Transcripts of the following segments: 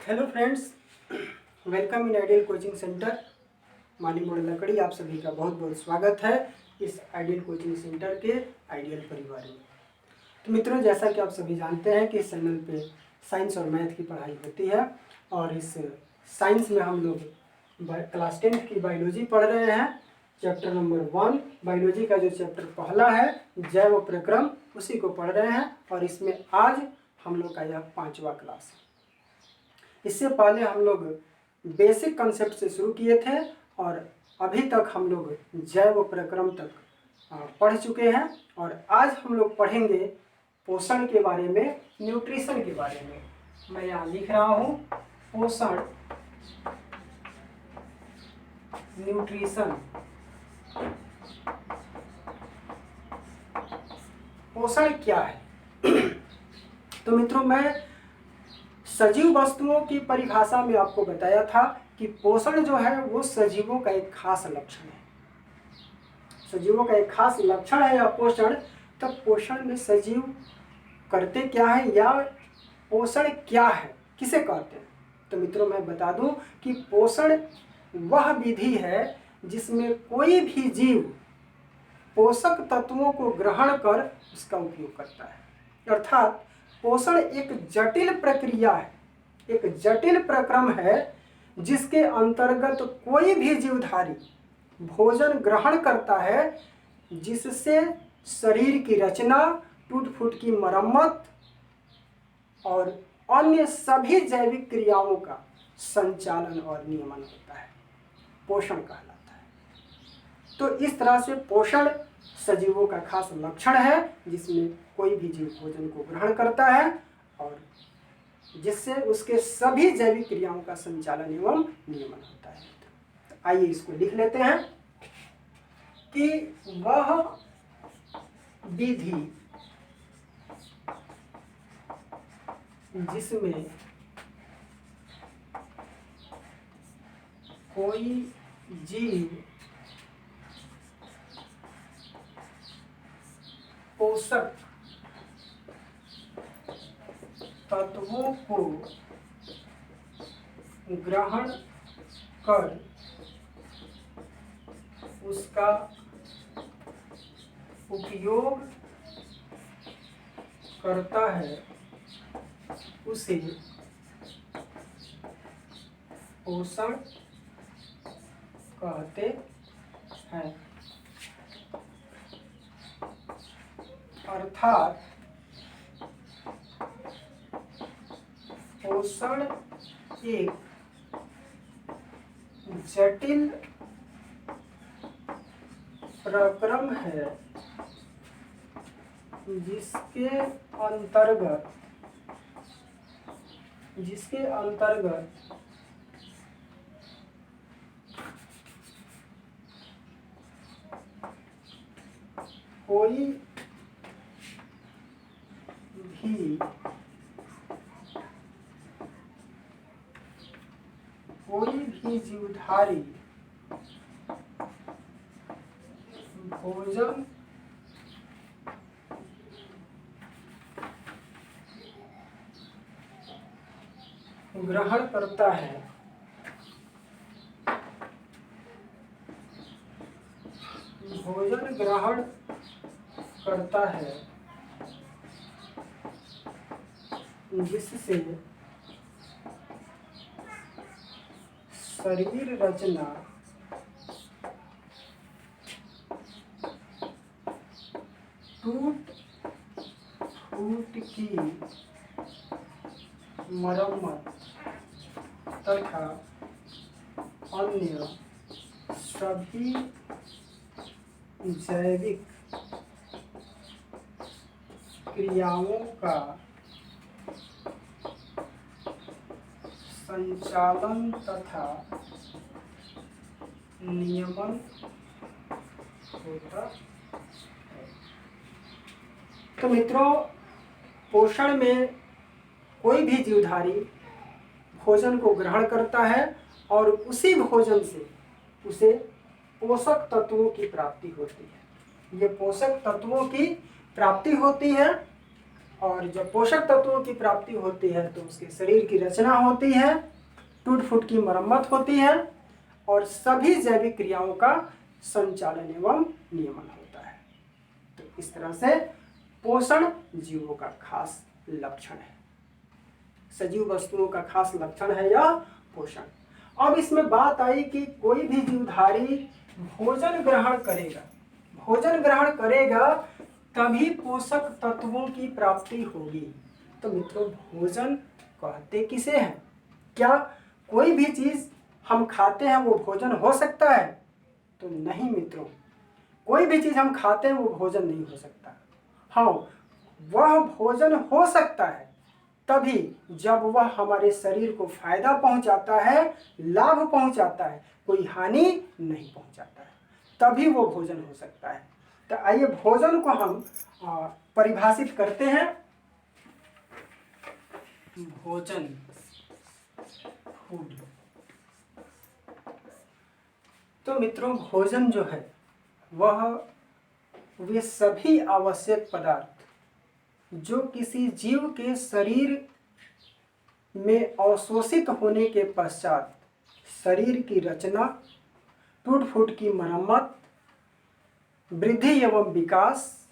Hello friends, welcome in ideal coaching centre Mali Mod लकड़ी। आप सभी का बहुत बहुत स्वागत है इस आइडियल कोचिंग सेंटर के आइडियल परिवार में। तो मित्रों, जैसा कि आप सभी जानते हैं कि इस चैनल पे साइंस और मैथ की पढ़ाई होती है और इस साइंस में हम लोग क्लास 10th की बायोलॉजी पढ़ रहे हैं। चैप्टर नंबर 1 बायोलॉजी का जो चैप्टर पहला है जैव प्रक्रम, उसी को पढ़ रहे हैं और इसमें आज हम लोग का यह 5वां क्लास है। इससे पहले हम लोग बेसिक कंसेप्ट से शुरू किए थे और अभी तक हम लोग जैव प्रक्रम तक पढ़ चुके हैं और आज हम लोग पढ़ेंगे पोषण के बारे में, न्यूट्रिशन के बारे में। मैं यहाँ लिख रहा हूँ पोषण, न्यूट्रिशन। पोषण क्या है? तो मित्रों, मैं सजीव वस्तुओं की परिभाषा में आपको बताया था कि पोषण जो है वो सजीवों का एक खास लक्षण है। सजीवों का एक खास लक्षण है यह पोषण। तब पोषण में सजीव करते क्या है या पोषण क्या है, किसे कहते हैं? तो मित्रों, मैं बता दूं कि पोषण वह विधि है जिसमें कोई भी जीव पोषक तत्वों को ग्रहण कर उसका उपयोग करता है। अर्थात पोषण एक जटिल प्रक्रिया है, एक जटिल प्रक्रम है जिसके अंतर्गत कोई भी जीवधारी भोजन ग्रहण करता है जिससे शरीर की रचना, टूट फूट की मरम्मत और अन्य सभी जैविक क्रियाओं का संचालन और नियमन होता है, पोषण कहलाता है। तो इस तरह से पोषण सजीवों का खास लक्षण है जिसमें कोई भी जीव भोजन को ग्रहण करता है और जिससे उसके सभी जैविक क्रियाओं का संचालन एवं नियमन होता है। तो आइए इसको लिख लेते हैं कि वह विधि जिसमें कोई जीव पोषक तत्वों को ग्रहण कर उसका उपयोग करता है उसे पोषण कहते हैं। अर्थात पोषण एक जटिल प्रक्रम है जिसके अंतर्गत कोई भी जीवधारी भोजन ग्रहण करता है जिससे शरीर रचना, टूट फूट की मरम्मत तथा अन्य सभी जैविक क्रियाओं का संचालन तथा नियमन होता है। तो मित्रों, पोषण में कोई भी जीवधारी भोजन को ग्रहण करता है और उसी भोजन से उसे पोषक तत्वों की प्राप्ति होती है। ये पोषक तत्वों की प्राप्ति होती है और जब पोषक तत्वों की प्राप्ति होती है तो उसके शरीर की रचना होती है, टूट फूट की मरम्मत होती है और सभी जैविक क्रियाओं का संचालन एवं नियमन होता है। तो इस तरह से पोषण जीवों का खास लक्षण है, सजीव वस्तुओं का खास लक्षण है यह पोषण। अब इसमें बात आई कि कोई भी जीवधारी भोजन ग्रहण करेगा, भोजन ग्रहण करेगा तभी पोषक तत्वों की प्राप्ति होगी। तो मित्रों, भोजन कहते किसे हैं? क्या कोई भी चीज हम खाते हैं वो भोजन हो सकता है? तो नहीं मित्रों, कोई भी चीज हम खाते हैं वो भोजन नहीं हो सकता। हाँ, वह भोजन हो सकता है तभी जब वह हमारे शरीर को फायदा पहुंचाता है, लाभ पहुंचाता है, कोई हानि नहीं पहुंचाता है, तभी वो भोजन हो सकता है। तो आइए भोजन को हम परिभाषित करते हैं। भोजन, फूड। तो मित्रों, भोजन जो है वह वे सभी आवश्यक पदार्थ जो किसी जीव के शरीर में अवशोषित होने के पश्चात शरीर की रचना, टूट फूट की मरम्मत, वृद्धि एवं विकास,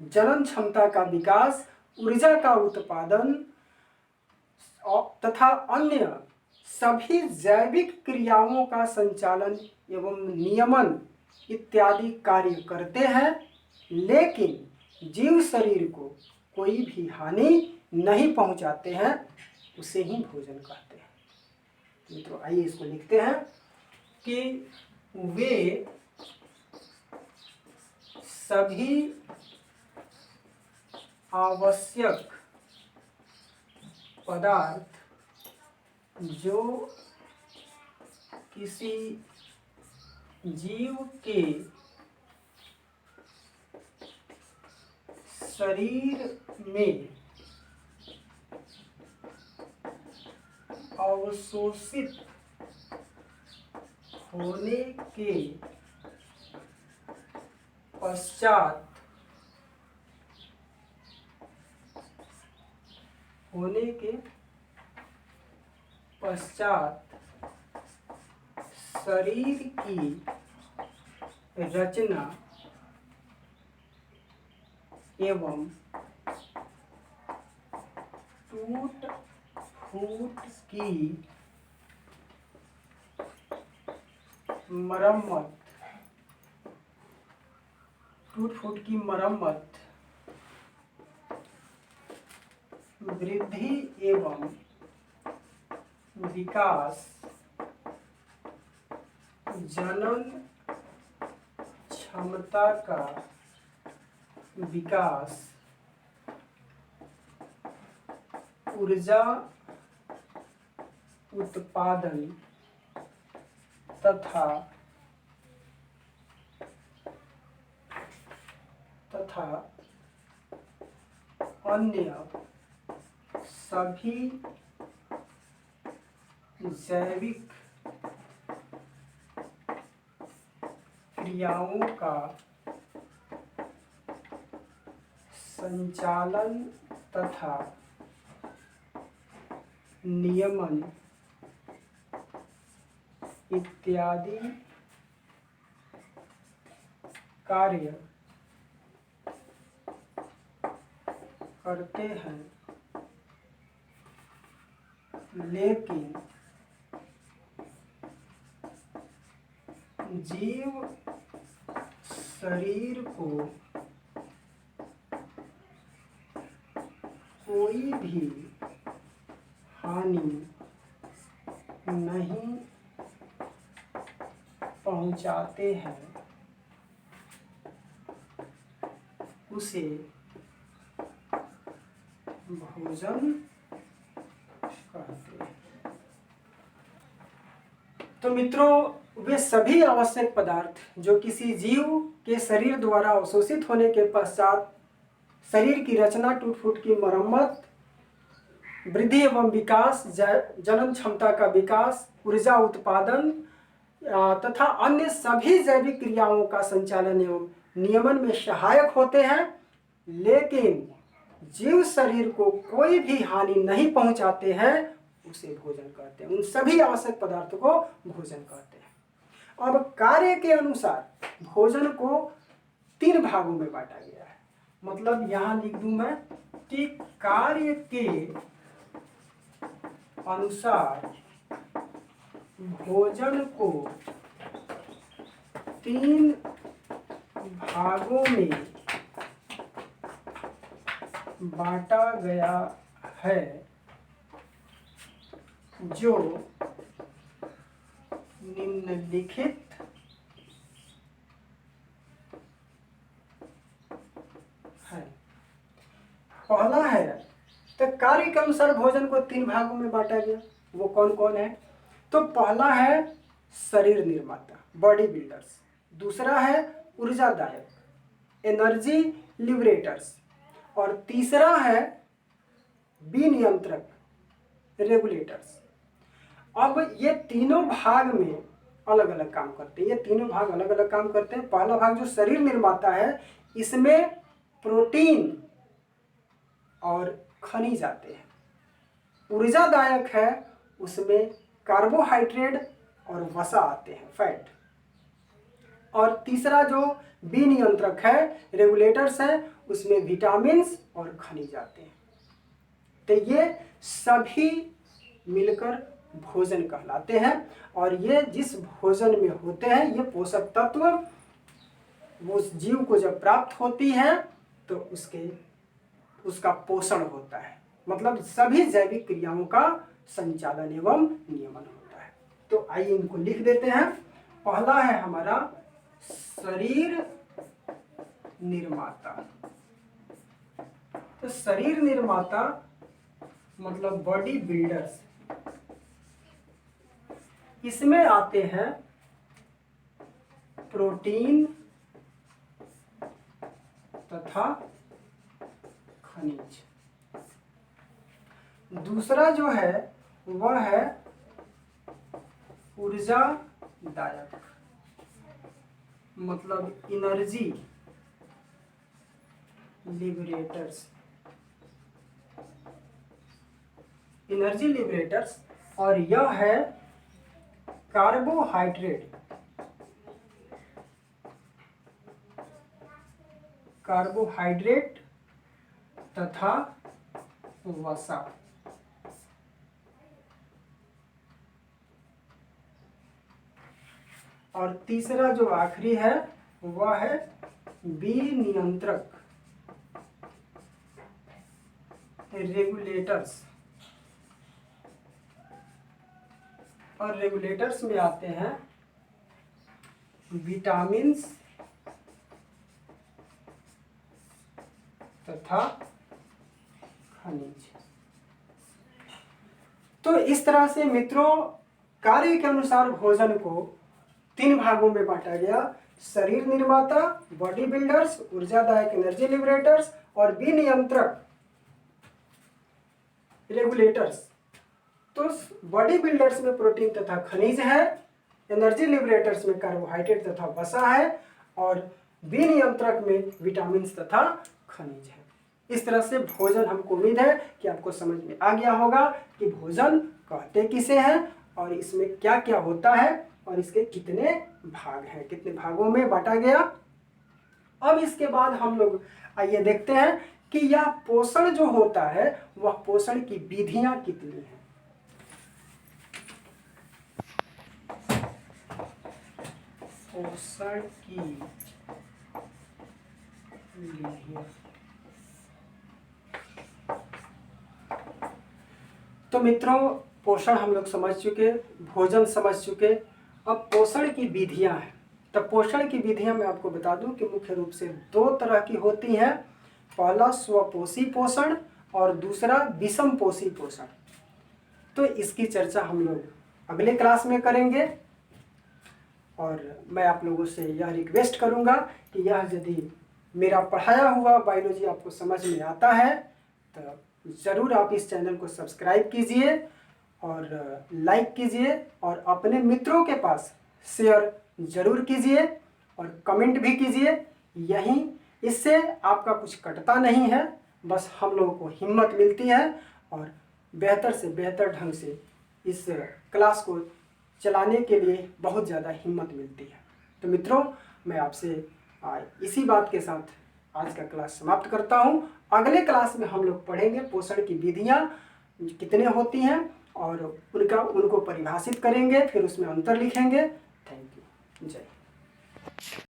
जनन क्षमता का विकास, ऊर्जा का उत्पादन तथा अन्य सभी जैविक क्रियाओं का संचालन एवं नियमन इत्यादि कार्य करते हैं, लेकिन जीव शरीर को कोई भी हानि नहीं पहुंचाते हैं, उसे ही भोजन कहते हैं। मित्रों, आइए इसको लिखते हैं कि वे सभी आवश्यक पदार्थ जो किसी जीव के शरीर में अवशोषित होने के पश्चात शरीर की रचना एवं टूट फूट की मरम्मत, वृद्धि एवं विकास, जनन क्षमता का विकास, ऊर्जा उत्पादन तथा अन्य सभी जैविक क्रियाओं का संचालन तथा नियमन इत्यादि कार्य करते हैं, लेकिन जीव शरीर को कोई भी हानि नहीं पहुंचाते हैं, उसे भोजन कहते हैं। तो मित्रों, वे सभी आवश्यक पदार्थ जो किसी जीव के शरीर द्वारा अवशोषित होने के पश्चात शरीर की रचना, टूट फूट की मरम्मत, वृद्धि एवं विकास, जनन क्षमता का विकास, ऊर्जा उत्पादन तथा अन्य सभी जैविक क्रियाओं का संचालन एवं नियमन में सहायक होते हैं, लेकिन जीव शरीर को कोई भी हानि नहीं पहुंचाते हैं उसे भोजन कहते हैं। उन सभी आवश्यक पदार्थों को भोजन कहते हैं। अब कार्य के अनुसार भोजन को 3 भागों में बांटा गया है। मतलब यहां लिख दूं मैं कि कार्य के अनुसार भोजन को 3 भागों में बांटा गया है, जो निम्नलिखित है। पहला है, तो कार्य के अनुसार भोजन को 3 भागों में बांटा गया, वो कौन कौन है? तो पहला है शरीर निर्माता, बॉडी बिल्डर्स। दूसरा है ऊर्जादायक, एनर्जी लिबरेटर्स। और तीसरा है विनियंत्रक, रेगुलेटर्स। अब ये तीनों भाग में अलग अलग काम करते हैं। ये तीनों भाग अलग अलग काम करते हैं। पहला भाग जो शरीर निर्माता है, इसमें प्रोटीन और खनिज आते हैं। ऊर्जादायक है, उसमें कार्बोहाइड्रेट और वसा आते हैं, फैट। और तीसरा जो विनियंत्रक है, रेगुलेटर्स है, उसमें विटामिन्स और खनिज आते हैं। तो ये सभी मिलकर भोजन कहलाते हैं। और ये जिस भोजन में होते हैं, ये पोषक तत्व वो उस जीव को जब प्राप्त होती है तो उसका पोषण होता है। मतलब सभी जैविक क्रियाओं का संचालन एवं नियमन होता है। तो आइए इनको लिख देते हैं। पहला है हमारा शरीर निर्माता। तो शरीर निर्माता मतलब बॉडी बिल्डर्स, इसमें आते हैं प्रोटीन तथा खनिज। दूसरा जो है वह है ऊर्जादायक, मतलब एनर्जी लिबरेटर्स, एनर्जी लिबरेटर्स। और यह है कार्बोहाइड्रेट, कार्बोहाइड्रेट तथा वसा। और तीसरा जो आखिरी है वह है विनियंत्रक, रेगुलेटर्स। और रेगुलेटर्स में आते हैं विटामिन्स तथा खनिज। तो इस तरह से मित्रों कार्य के अनुसार भोजन को 3 भागों में बांटा गया। शरीर निर्माता, बॉडी बिल्डर्स, ऊर्जादायक, एनर्जी लिबरेटर्स, और विनियंत्रक, रेगुलेटर्स। तो बॉडी बिल्डर्स में प्रोटीन तथा खनिज है, एनर्जी लिबरेटर्स में कार्बोहाइड्रेट तथा वसा है, और विनियंत्रक में विटामिन तथा खनिज है। इस तरह से भोजन, हमको उम्मीद है कि आपको समझ में आ गया होगा कि भोजन कहते किसे हैं और इसमें क्या क्या होता है और इसके कितने भाग हैं, कितने भागों में बांटा गया। अब इसके बाद हम लोग आइए देखते हैं कि यह पोषण जो होता है वह पोषण की विधियां कितनी हैं। पोषण की विधियां। तो मित्रों पोषण हम लोग समझ चुके, भोजन समझ चुके। अब पोषण की विधियां हैं। तो पोषण की विधियां मैं आपको बता दूं कि मुख्य रूप से 2 तरह की होती हैं। पहला स्वपोषी पोषण और दूसरा विषमपोषी पोषण। तो इसकी चर्चा हम लोग अगले क्लास में करेंगे। और मैं आप लोगों से यह रिक्वेस्ट करूंगा कि यह यदि मेरा पढ़ाया हुआ बायोलॉजी आपको समझ में आता है तो ज़रूर आप इस चैनल को सब्सक्राइब कीजिए और लाइक कीजिए और अपने मित्रों के पास शेयर ज़रूर कीजिए और कमेंट भी कीजिए। यहीं इससे आपका कुछ कटता नहीं है, बस हम लोगों को हिम्मत मिलती है और बेहतर से बेहतर ढंग से इस क्लास को चलाने के लिए बहुत ज़्यादा हिम्मत मिलती है। तो मित्रों, मैं आपसे इसी बात के साथ आज का क्लास समाप्त करता हूँ। अगले क्लास में हम लोग पढ़ेंगे पोषण की विधियाँ कितने होती हैं और उनको परिभाषित करेंगे, फिर उसमें अंतर लिखेंगे। Thank you. जय।